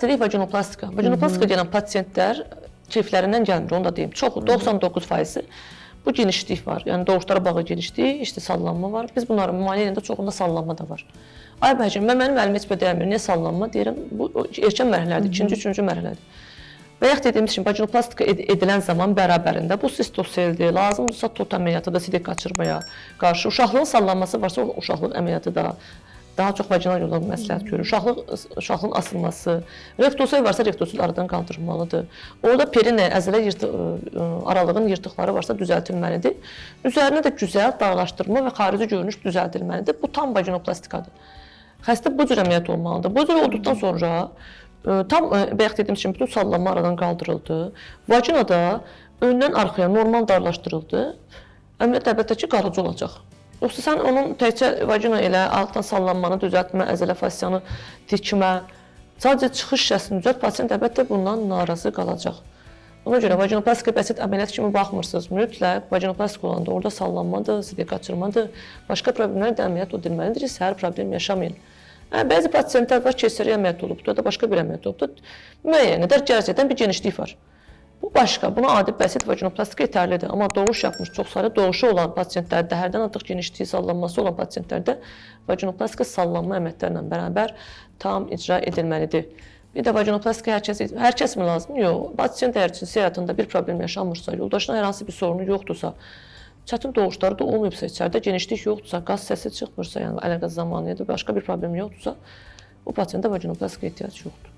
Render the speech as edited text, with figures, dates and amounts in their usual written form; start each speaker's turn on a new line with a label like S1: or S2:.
S1: bayaq dedik vaginoplastika. Vaginoplastika deyilən pasiyentlər keyflərindən gəlmir, onu da deyim. Çoxu, 99%. Bu genişlik var. Yəni doğuşlara bağlı genişlik, işte sallanma var. Biz bunları müayinə edəndə çoxunda sallanma da var. Ay bacım, mənim əlim heç bir dəymir. Niyə sallanma? Deyirəm, bu erkən mərhələdir, ikinci, üçüncü mərhələdir. Bayaq dediyimiz kimi vaginoplastika edilən zaman bərabərində bu sistoseldir, lazımdırsa tot əməliyyatı da sidik qaçırmaya qarşı. Uşaqlığın sallanması varsa, uşaqlıq əməliyyatı da daha çox vaginal yolla məsləhət görür. Uşaqlığın asılması, rektosoy varsa rektosoy aradan qaldırılmalıdır. Orada perinə, əzələ aralığın yırtıqları varsa düzəltilməlidir. Üzərinə də gözəl dağlaşdırma və xarici görünüş düzəldilməlidir. Bu tam vaginoplastikadır. Xəstə bu cür əməliyyat olmalıdır. Bu cür olduqdan sonra tam bayaq dediyimiz kimi bütün sallanma aradan qaldırıldı. Vaginada öndən arxaya normal darlaşdırıldı. Əməliyyat əlbəttə ki, qalıcı olacaq. Yoxsa sən onun təkcə vagina ilə altdan sallanmanı düzəltmə, əzələ fasciyanı tikmə, sadəcə çıxış şəklini düzəlt, pasiyent əlbəttə bundan narazı qalacaq. Ona görə vaginoplastika bəsit əməliyyat kimi baxmırsınız. Mütləq vaginoplastika olanda orada sallanmadır, sidik qaçırmadır, başqa problemlər də əməliyyat edilməlidir ki, səhər problem yaşamayın. Bəzi pasiyentlər var, keysəriyyə əməliyyat olubdur, ya da başqa bir əməliyyat olubdur. Müəyyən qədər cərz edən bir genişlik var. Bu başqa, buna adi bəsit vaginoplastika yetərlidir. Amma doğuş yapmış, çox sayda doğuşu olan pasiyentlərdə, hərdən artıq genişliyi, sallanması olan pasiyentlərdə vaginoplastika sallanma əməliyyatlarla bərabər tam icra edilməlidir. Bir də vaginoplastika hər kəs mi lazım? Yox. Pasiyent əgər cinsi həyatında bir problem yaşamırsa, yoldaşına hər hansı bir sorunu yoxdursa, çətin doğuşları da olmayıbsa, içəridə genişlik yoxdursa, qaz səsi çıxmırsa, yəni əlaqə zamanı ya da başqa bir problem yoxdursa, o pasiyentdə vaginoplastika ehtiyac yoxdur.